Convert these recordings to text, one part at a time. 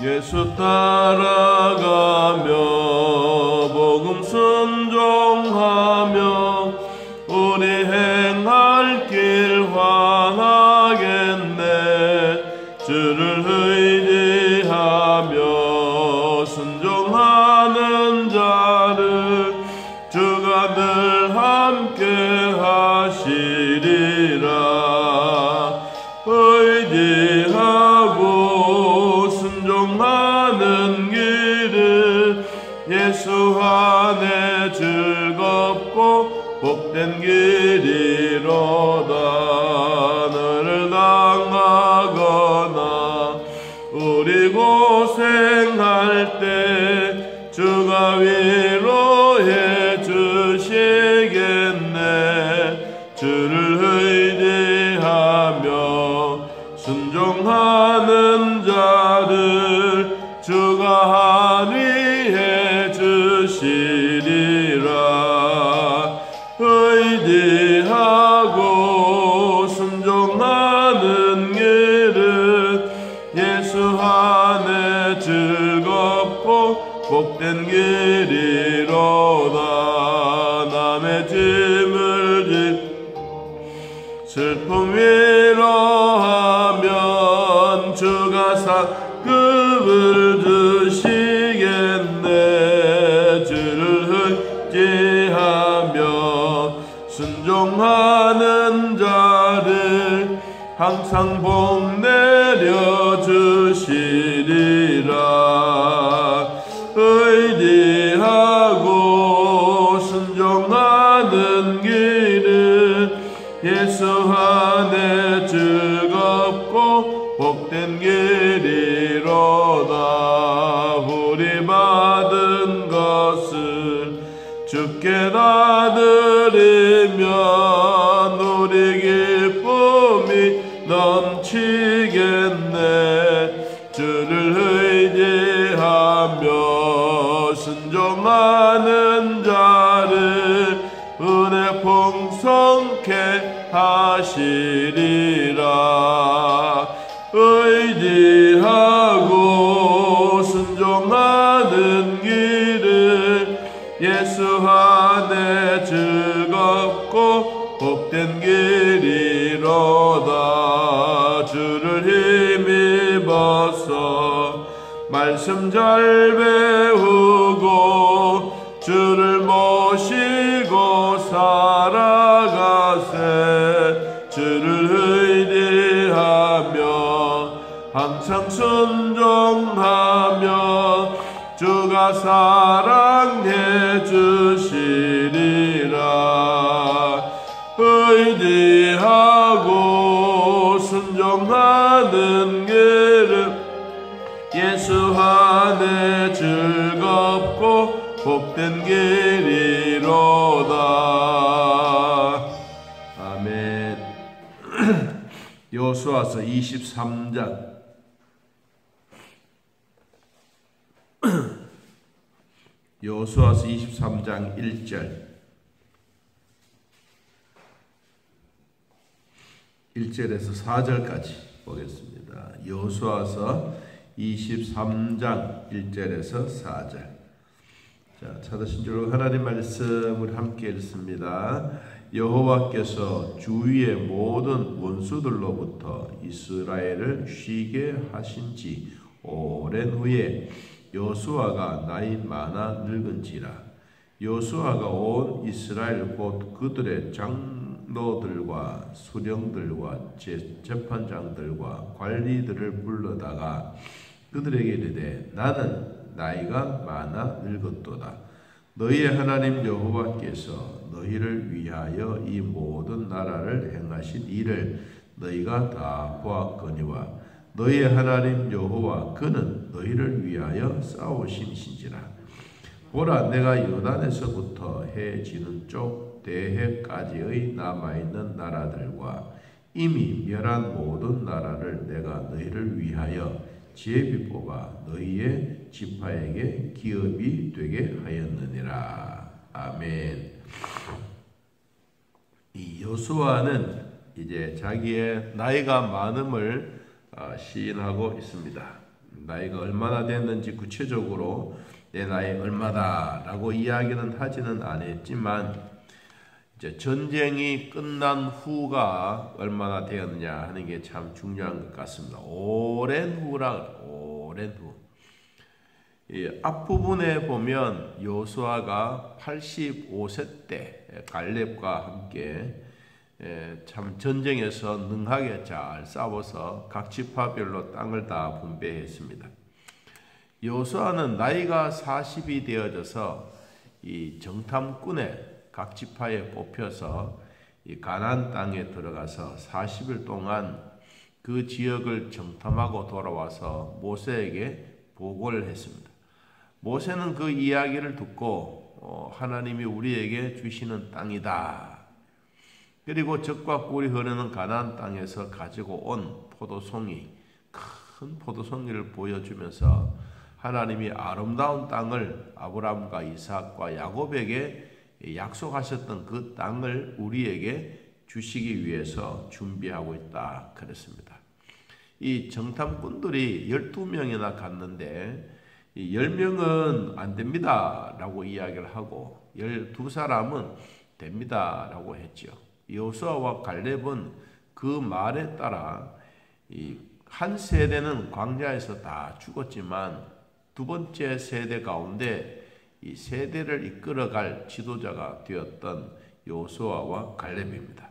예수 따라가며 복음 순종하며 우리 행할 길 환하겠네. 주를 의지하며 순종하는 자를 주가 늘 함께 하시리라. 의지하고 순종하는 길은 예수 안에 즐겁고 복된 길이로다. 너를 당하거나 우리 고생할 때 주가 위로해 주시겠네. 주를 의지하며 순종하는 자를 주가 안위해 주시리라. 의지하고 순종하는 길은 예수 안에 즐겁고 복된 길이로다. 남의 짐을 슬픔 위로하면 주가 상급을 주시겠네. 주를 의지하며 순종하는 자를 항상 복 내려 주시리라. 의지하고 순종하는 길은 예수 안에 즐겁고 복된 길이로다. 우리 받은 것을 주께 다 드리면 우리 기쁨이 넘치겠네. 주를 의지하며 순종하는 자를 은혜 풍성케 하시리라. 의지하고 순종하는 길은 예수 안에 즐겁고 복된 길이로다. 주를 힘입어서 말씀 잘 배우고 주를 모시고 살아가세. 주를 의지하며 항상 순종하며 주가 사랑해 주시리라. 의지하고 순종하는 길은 예수 안에 즐겁고 복된 길이로다. 아멘. 여호수아서 23장 여호수아서 23장 1절에서 4절까지 보겠습니다. 여호수아서 23장 1절에서 4절. 자, 찾으신 줄 하나님 말씀을 함께 읽습니다. 여호와께서 주위의 모든 원수들로부터 이스라엘을 쉬게 하신 지 오랜 후에 여호수아가 나이 많아 늙은지라. 여호수아가 온 이스라엘 곧 그들의 장로들과 수령들과 재판장들과 관리들을 불러다가 그들에게 이르되 나는 나이가 많아 늙었도다. 너희의 하나님 여호와께서 너희를 위하여 이 모든 나라를 행하신 일을 너희가 다 보았거니와 너희의 하나님 여호와 그는 너희를 위하여 싸우신신지라. 보라, 내가 요단에서부터 해 지는 쪽 대해까지의 남아있는 나라들과 이미 멸한 모든 나라를 내가 너희를 위하여 제비 뽑아 너희의 지파에게 기업이 되게 하였느니라. 아멘. 이 여호수아는 이제 자기의 나이가 많음을 시인하고 있습니다. 나이가 얼마나 됐는지 구체적으로 내 나이 얼마다라고 이야기는 하지는 않았지만 이제 전쟁이 끝난 후가 얼마나 되었느냐 하는 게 참 중요한 것 같습니다. 오랜 후. 이 앞부분에 보면 여호수아가 85세 때 갈렙과 함께 참 전쟁에서 능하게 잘 싸워서 각 지파별로 땅을 다 분배했습니다. 여호수아는 나이가 40이 되어져서 이 정탐꾼에 각 지파에 뽑혀서 이 가나안 땅에 들어가서 40일 동안 그 지역을 정탐하고 돌아와서 모세에게 보고를 했습니다. 모세는 그 이야기를 듣고 하나님이 우리에게 주시는 땅이다. 그리고 젖과 꿀이 흐르는 가나안 땅에서 가지고 온 포도송이, 큰 포도송이를 보여주면서 하나님이 아름다운 땅을 아브라함과 이삭과 야곱에게 약속하셨던 그 땅을 우리에게 주시기 위해서 준비하고 있다 그랬습니다. 이 정탐꾼들이 12명이나 갔는데 10명은 안 됩니다 라고 이야기를 하고 12사람은 됩니다 라고 했죠. 여호수아와 갈렙은 그 말에 따라 한 세대는 광야에서 다 죽었지만 두 번째 세대 가운데 이 세대를 이끌어갈 지도자가 되었던 여호수아와 갈렙입니다.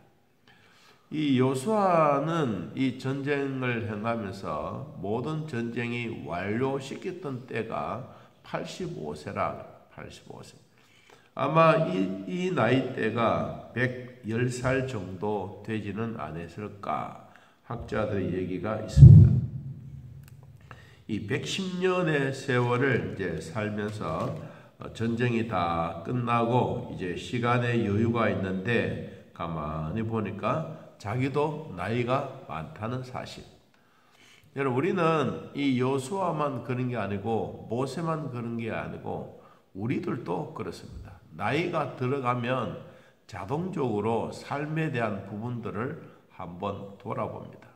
이 여호수아는 이 전쟁을 행하면서 모든 전쟁이 완료시켰던 때가 85세라 85세. 아마 이 나이대가 110살 정도 되지는 않았을까 학자들의 얘기가 있습니다. 이 110년의 세월을 이제 살면서 전쟁이 다 끝나고 이제 시간의 여유가 있는데 가만히 보니까 자기도 나이가 많다는 사실. 여러분 우리는 이 여호수아만 그런 게 아니고 모세만 그런 게 아니고 우리들도 그렇습니다. 나이가 들어가면 자동적으로 삶에 대한 부분들을 한번 돌아봅니다.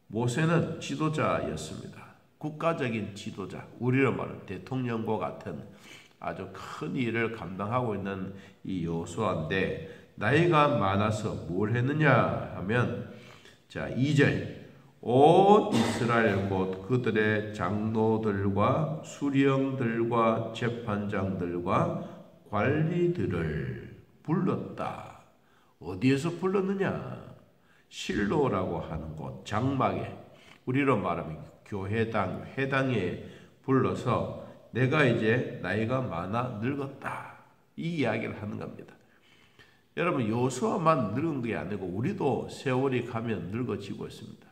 모세는 지도자였습니다. 국가적인 지도자, 우리로 말하는 대통령과 같은 아주 큰 일을 감당하고 있는 이 여호수아인데 나이가 많아서 뭘 했느냐 하면 자 2절 온 이스라엘 곧 그들의 장로들과 수령들과 재판장들과 관리들을 불렀다. 어디에서 불렀느냐? 실로라고 하는 곳 장막에 우리로 말하면 교회당 회당에 불러서 내가 이제 나이가 많아 늙었다. 이 이야기를 하는 겁니다. 여러분 여호수아만 늙은 게 아니고 우리도 세월이 가면 늙어지고 있습니다.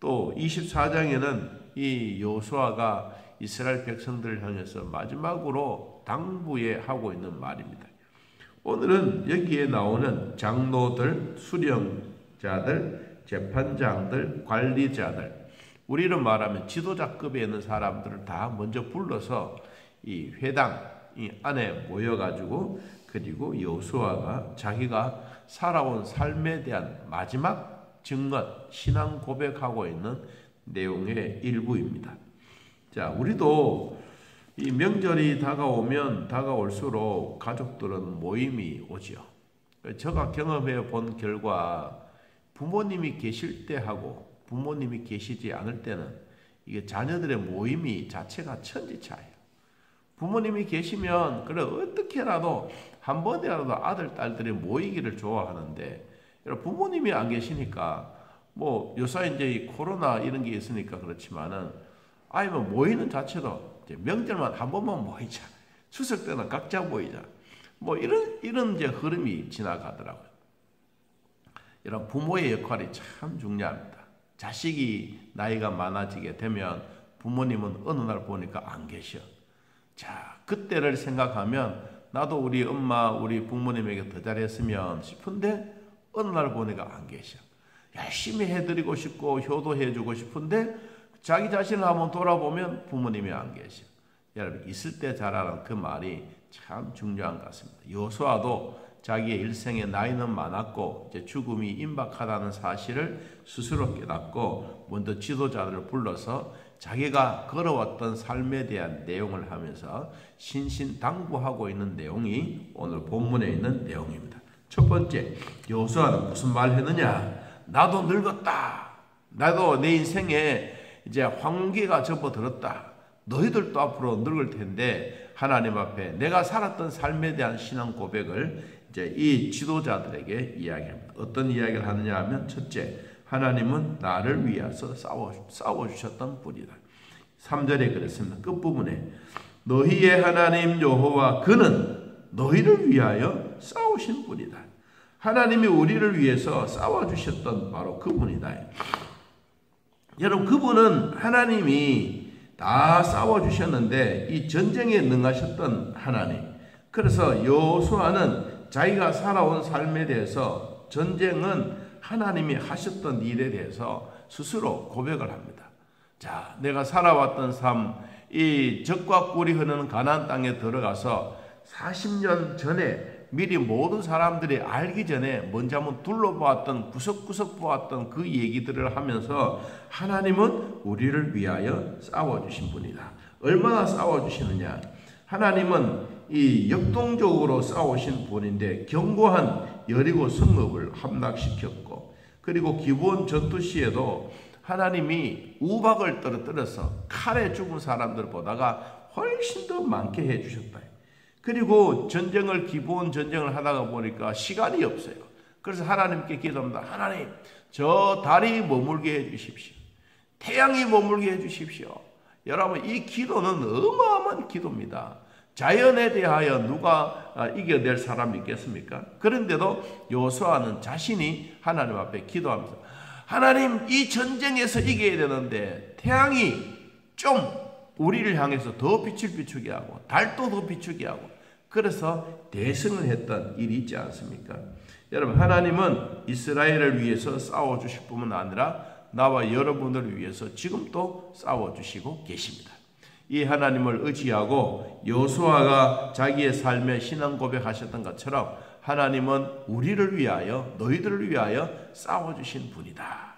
또 24장에는 이 여호수아가 이스라엘 백성들을 향해서 마지막으로 당부에 하고 있는 말입니다. 오늘은 여기에 나오는 장로들, 수령자들, 재판장들, 관리자들 우리로 말하면 지도자급에 있는 사람들을 다 먼저 불러서 이 회당 이 안에 모여가지고 그리고 여호수아가 자기가 살아온 삶에 대한 마지막 증언, 신앙 고백하고 있는 내용의 일부입니다. 자, 우리도 이 명절이 다가오면 다가올수록 가족들은 모임이 오죠. 제가 경험해 본 결과 부모님이 계실 때 하고 부모님이 계시지 않을 때는 이게 자녀들의 모임이 자체가 천지차예요. 부모님이 계시면 그래 어떻게라도 한 번이라도 아들 딸들이 모이기를 좋아하는데 부모님이 안 계시니까 뭐 요새 이제 이 코로나 이런 게 있으니까 그렇지만은 아니면 모이는 자체도 이제 명절만 한 번만 모이자. 추석 때는 각자 모이자. 뭐 이런 이제 흐름이 지나가더라고요. 이런 부모의 역할이 참 중요합니다. 자식이 나이가 많아지게 되면 부모님은 어느 날 보니까 안 계셔. 자, 그때를 생각하면 나도 우리 엄마, 우리 부모님에게 더 잘했으면 싶은데 어느 날 보니까 안 계셔. 열심히 해드리고 싶고 효도해주고 싶은데 자기 자신을 한번 돌아보면 부모님이 안 계셔. 여러분 있을 때 잘하는 그 말이 참 중요한 것 같습니다. 여호수아도 자기의 일생에 나이는 많았고 이제 죽음이 임박하다는 사실을 스스로 깨닫고 먼저 지도자들을 불러서 자기가 걸어왔던 삶에 대한 내용을 하면서 신신당부하고 있는 내용이 오늘 본문에 있는 내용입니다. 첫 번째, 여호수아는 무슨 말 했느냐? 나도 늙었다. 나도 내 인생에 이제 황기가 접어들었다. 너희들도 앞으로 늙을 텐데 하나님 앞에 내가 살았던 삶에 대한 신앙 고백을 이제 이 지도자들에게 이야기합니다. 어떤 이야기를 하느냐 하면, 첫째, 하나님은 나를 위해서 싸워주셨던 분이다. 3절에 그랬습니다. 끝부분에 너희의 하나님 여호와 그는 너희를 위하여 싸우신 분이다. 하나님이 우리를 위해서 싸워주셨던 바로 그분이다. 여러분, 그분은 하나님이 다 싸워주셨는데 이 전쟁에 능하셨던 하나님. 그래서 여호수아는 자기가 살아온 삶에 대해서, 전쟁은 하나님이 하셨던 일에 대해서 스스로 고백을 합니다. 자, 내가 살아왔던 삶, 이 젖과 꿀이 흐르는 가나안 땅에 들어가서 40년 전에 미리 모든 사람들이 알기 전에 먼저 한번 둘러보았던, 구석구석 보았던 그 얘기들을 하면서 하나님은 우리를 위하여 싸워주신 분이다. 얼마나 싸워주시느냐? 하나님은 이 역동적으로 싸우신 분인데 견고한 여리고 성읍을 함락시켰고, 그리고 기브온 전투 시에도 하나님이 우박을 떨어뜨려서 칼에 죽은 사람들보다가 훨씬 더 많게 해주셨다. 그리고 기브온 전쟁을 하다가 보니까 시간이 없어요. 그래서 하나님께 기도합니다. 하나님, 저 달이 머물게 해주십시오. 태양이 머물게 해주십시오. 여러분, 이 기도는 어마어마한 기도입니다. 자연에 대하여 누가 이겨낼 사람이 있겠습니까? 그런데도 여호수아는 자신이 하나님 앞에 기도하면서, 하나님, 이 전쟁에서 이겨야 되는데 태양이 좀 우리를 향해서 더 빛을 비추게 하고 달도 더 비추게 하고, 그래서 대승을 했던 일이 있지 않습니까? 여러분, 하나님은 이스라엘을 위해서 싸워주실 뿐만 아니라 나와 여러분을 위해서 지금도 싸워주시고 계십니다. 이 하나님을 의지하고 여호수아가 자기의 삶에 신앙 고백하셨던 것처럼 하나님은 우리를 위하여, 너희들을 위하여 싸워주신 분이다.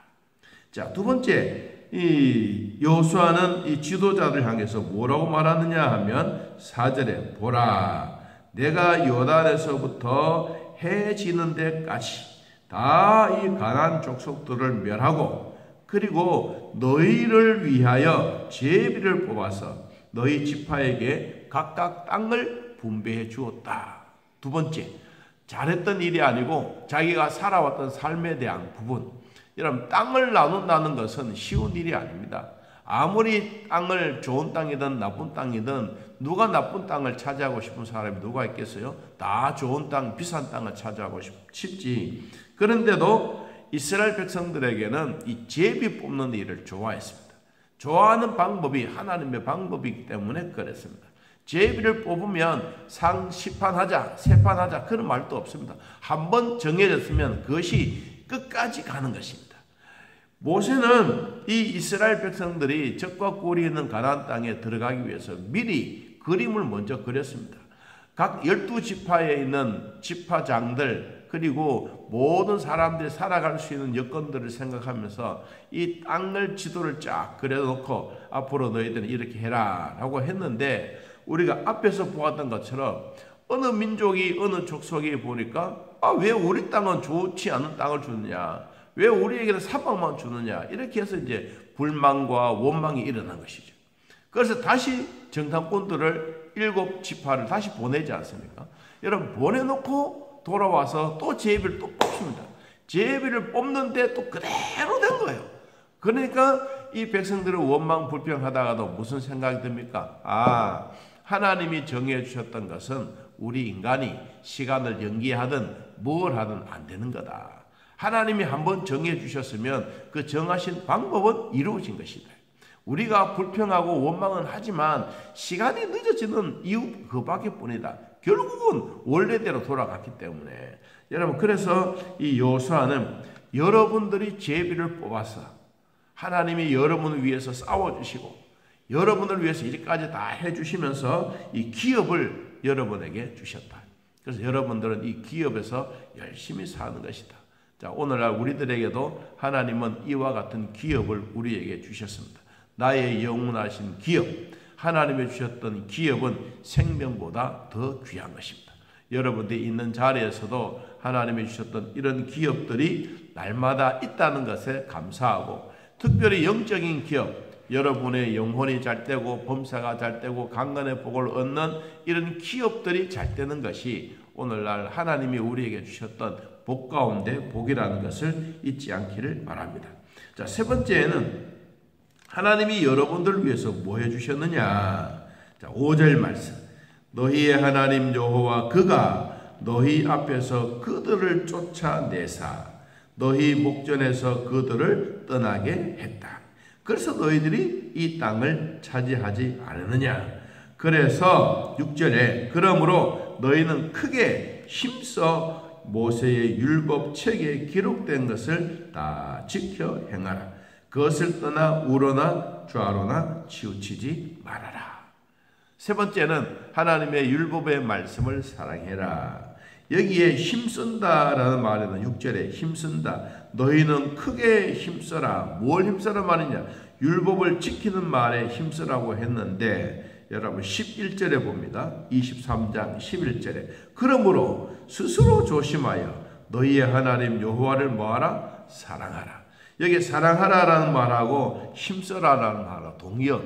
자, 두 번째, 이 여호수아는 이 지도자들 향해서 뭐라고 말하느냐 하면 4절에 보라, 내가 요단에서부터 해 지는 데까지 다 이 가나안 족속들을 멸하고, 그리고 너희를 위하여 제비를 뽑아서 너희 지파에게 각각 땅을 분배해 주었다. 두 번째, 잘했던 일이 아니고 자기가 살아왔던 삶에 대한 부분. 여러분, 땅을 나눈다는 것은 쉬운 일이 아닙니다. 아무리 땅을 좋은 땅이든 나쁜 땅이든 누가 나쁜 땅을 차지하고 싶은 사람이 누가 있겠어요? 다 좋은 땅, 비싼 땅을 차지하고 싶지. 그런데도 이스라엘 백성들에게는 이 제비 뽑는 일을 좋아했습니다. 좋아하는 방법이 하나님의 방법이기 때문에 그랬습니다. 제비를 뽑으면 시판하자, 세판하자 그런 말도 없습니다. 한번 정해졌으면 그것이 끝까지 가는 것입니다. 모세는 이 이스라엘 백성들이 젖과 꿀이 있는 가나안 땅에 들어가기 위해서 미리 그림을 먼저 그렸습니다. 각 12지파에 있는 지파장들, 그리고 모든 사람들이 살아갈 수 있는 여건들을 생각하면서 이 땅을 지도를 쫙 그려놓고 앞으로 너희들은 이렇게 해라 라고 했는데, 우리가 앞에서 보았던 것처럼 어느 민족이, 어느 족속이 보니까 왜 우리 땅은 좋지 않은 땅을 주느냐, 왜 우리에게는 사방만 주느냐, 이렇게 해서 이제 불만과 원망이 일어난 것이죠. 그래서 다시 정탐꾼들을 7지파를 다시 보내지 않습니까? 여러분, 보내놓고 돌아와서 또 제비를 또 뽑습니다. 제비를 뽑는데 또 그대로 된 거예요. 그러니까 이 백성들은 원망 불평하다가도 무슨 생각이 듭니까? 하나님이 정해 주셨던 것은 우리 인간이 시간을 연기하든 뭘 하든 안 되는 거다. 하나님이 한번 정해 주셨으면 그 정하신 방법은 이루어진 것이다. 우리가 불평하고 원망은 하지만 시간이 늦어지는 이유 그밖에 뿐이다. 결국은 원래대로 돌아갔기 때문에. 여러분, 그래서 이 여호수아는 여러분들이 제비를 뽑아서 하나님이 여러분을 위해서 싸워주시고 여러분을 위해서 이렇게까지 다 해주시면서 이 기업을 여러분에게 주셨다. 그래서 여러분들은 이 기업에서 열심히 사는 것이다. 자, 오늘날 우리들에게도 하나님은 이와 같은 기업을 우리에게 주셨습니다. 나의 영원하신 기업, 하나님이 주셨던 기업은 생명보다 더 귀한 것입니다. 여러분들이 있는 자리에서도 하나님이 주셨던 이런 기업들이 날마다 있다는 것에 감사하고, 특별히 영적인 기업, 여러분의 영혼이 잘 되고 범사가 잘 되고 강건의 복을 얻는 이런 기업들이 잘 되는 것이 오늘날 하나님이 우리에게 주셨던 복 가운데 복이라는 것을 잊지 않기를 바랍니다. 자, 세 번째는 하나님이 여러분들을 위해서 뭐 해주셨느냐. 자, 5절 말씀. 너희의 하나님 여호와 그가 너희 앞에서 그들을 쫓아내사 너희 목전에서 그들을 떠나게 했다. 그래서 너희들이 이 땅을 차지하지 않았느냐. 그래서 6절에 그러므로 너희는 크게 힘써 모세의 율법책에 기록된 것을 다 지켜 행하라. 그것을 떠나 우러나 좌로나 치우치지 말아라. 세 번째는 하나님의 율법의 말씀을 사랑해라. 여기에 힘쓴다라는 말에는 6절에 힘쓴다. 너희는 크게 힘써라. 뭘 힘써라 말이냐. 율법을 지키는 말에 힘쓰라고 했는데 여러분 11절에 봅니다. 23장 11절에 그러므로 스스로 조심하여 너희의 하나님 여호와를 뭐하라? 사랑하라. 여기 사랑하라라는 말하고 힘써라라는 말하고 동의어.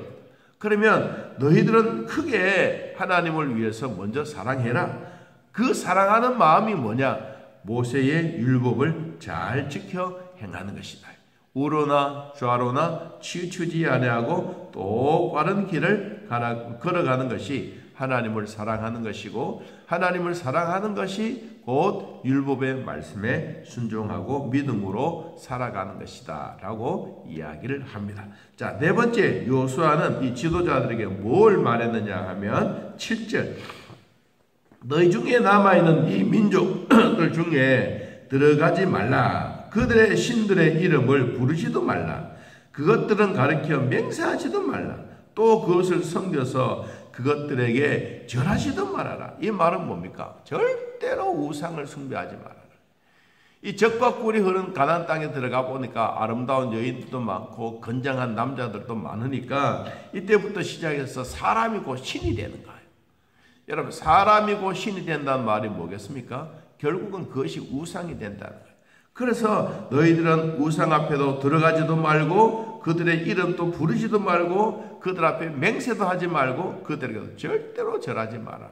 그러면 너희들은 크게 하나님을 위해서 먼저 사랑해라. 그 사랑하는 마음이 뭐냐? 모세의 율법을 잘 지켜 행하는 것이다. 우로나 좌로나 치우치지 아니하고 똑바른 길을 걸어가는 것이 하나님을 사랑하는 것이고, 하나님을 사랑하는 것이 곧 율법의 말씀에 순종하고 믿음으로 살아가는 것이다 라고 이야기를 합니다. 자, 네 번째, 요수아는 이 지도자들에게 뭘 말했느냐 하면 7절 너희 중에 남아있는 이 민족들 중에 들어가지 말라. 그들의 신들의 이름을 부르지도 말라. 그것들은 가르쳐 맹세하지도 말라. 또 그것을 섬겨서 그것들에게 절하지도 말아라. 이 말은 뭡니까? 절대로 우상을 숭배하지 말아라. 이 젖과 꿀이 흐르는 가나안 땅에 들어가 보니까 아름다운 여인들도 많고 건장한 남자들도 많으니까 이때부터 시작해서 사람이 곧 신이 되는 거예요. 여러분, 사람이 곧 신이 된다는 말이 뭐겠습니까? 결국은 그것이 우상이 된다는 거예요. 그래서 너희들은 우상 앞에도 들어가지도 말고 그들의 이름도 부르지도 말고 그들 앞에 맹세도 하지 말고 그들에게 절대로 절하지 말아라.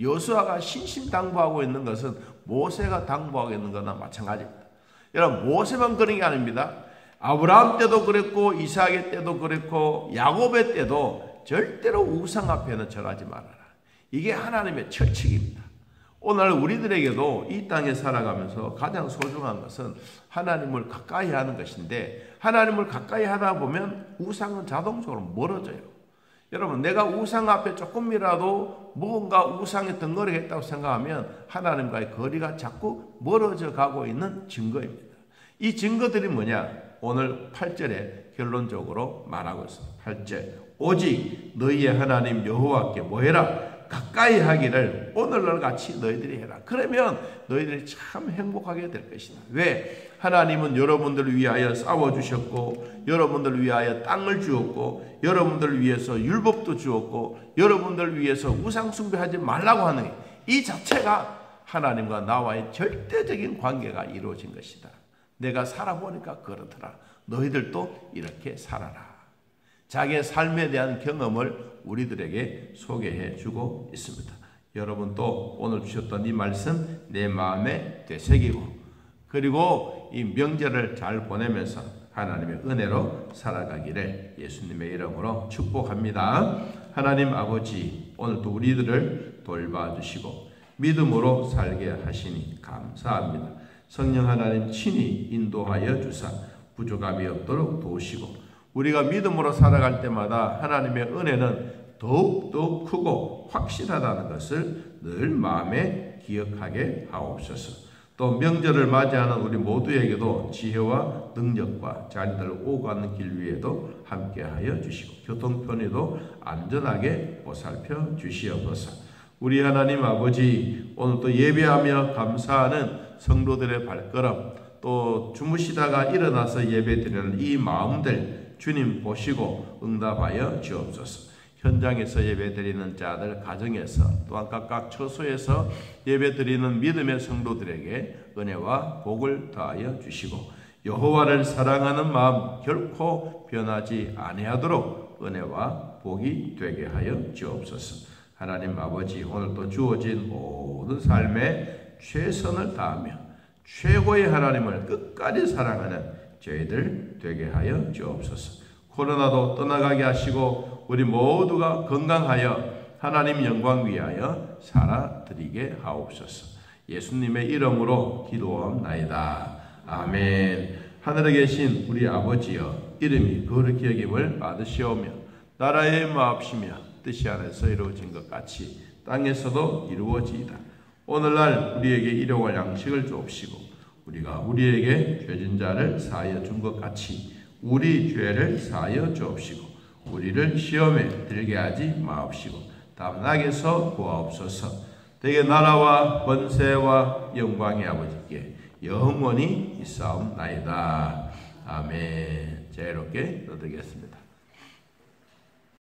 요수아가 신신당부하고 있는 것은 모세가 당부하고 있는 거나 마찬가지입니다. 여러분, 모세만 그런 게 아닙니다. 아브라함 때도 그랬고 이삭의 때도 그랬고 야곱의 때도 절대로 우상 앞에는 절하지 말아라. 이게 하나님의 철칙입니다. 오늘 우리들에게도 이 땅에 살아가면서 가장 소중한 것은 하나님을 가까이 하는 것인데, 하나님을 가까이 하다 보면 우상은 자동적으로 멀어져요. 여러분, 내가 우상 앞에 조금이라도 뭔가 우상에 덩어리겠다고 생각하면 하나님과의 거리가 자꾸 멀어져 가고 있는 증거입니다. 이 증거들이 뭐냐? 오늘 8절에 결론적으로 말하고 있습니다. 8절 오직 너희의 하나님 여호와께 뭐해라? 가까이 하기를 오늘날 같이 너희들이 해라. 그러면 너희들이 참 행복하게 될 것이다. 왜? 하나님은 여러분들을 위하여 싸워주셨고, 여러분들을 위하여 땅을 주었고, 여러분들을 위해서 율법도 주었고, 여러분들을 위해서 우상 숭배하지 말라고 하는 이 자체가 하나님과 나와의 절대적인 관계가 이루어진 것이다. 내가 살아보니까 그렇더라. 너희들도 이렇게 살아라. 자기의 삶에 대한 경험을 우리들에게 소개해 주고 있습니다. 여러분도 오늘 주셨던 이 말씀 내 마음에 되새기고, 그리고 이 명절을 잘 보내면서 하나님의 은혜로 살아가기를 예수님의 이름으로 축복합니다. 하나님 아버지, 오늘도 우리들을 돌봐주시고 믿음으로 살게 하시니 감사합니다. 성령 하나님 친히 인도하여 주사 부족함이 없도록 도우시고, 우리가 믿음으로 살아갈 때마다 하나님의 은혜는 더욱더 크고 확실하다는 것을 늘 마음에 기억하게 하옵소서. 또 명절을 맞이하는 우리 모두에게도 지혜와 능력과 자리들 오고 가는 길 위에도 함께하여 주시고, 교통편에도 안전하게 보살펴 주시옵소서. 우리 하나님 아버지, 오늘도 예배하며 감사하는 성도들의 발걸음, 또 주무시다가 일어나서 예배드리는 이 마음들 주님 보시고 응답하여 주옵소서. 현장에서 예배드리는 자들, 가정에서 또한 각각 처소에서 예배드리는 믿음의 성도들에게 은혜와 복을 더하여 주시고 여호와를 사랑하는 마음 결코 변하지 아니하도록 은혜와 복이 되게 하여 주옵소서. 하나님 아버지, 오늘도 주어진 모든 삶에 최선을 다하며 최고의 하나님을 끝까지 사랑하는 저희들 되게 하여 주옵소서. 코로나도 떠나가게 하시고 우리 모두가 건강하여 하나님 영광 위하여 살아드리게 하옵소서. 예수님의 이름으로 기도하옵나이다. 아멘. 하늘에 계신 우리 아버지여, 이름이 거룩히 여김을 받으시오며 나라의 마옵시며 뜻이 하늘에서 이루어진 것 같이 땅에서도 이루어지이다. 오늘날 우리에게 일용할 양식을 주옵시고 우리가 우리에게 죄진 자를 사하여 준 것 같이 우리 죄를 사하여 주옵시고 우리를 시험에 들게 하지 마옵시고 다만 악에서 구하옵소서. 대개 나라와 권세와 영광의 아버지께 영원히 있사옵나이다. 아멘. 자유롭게 얻으겠습니다.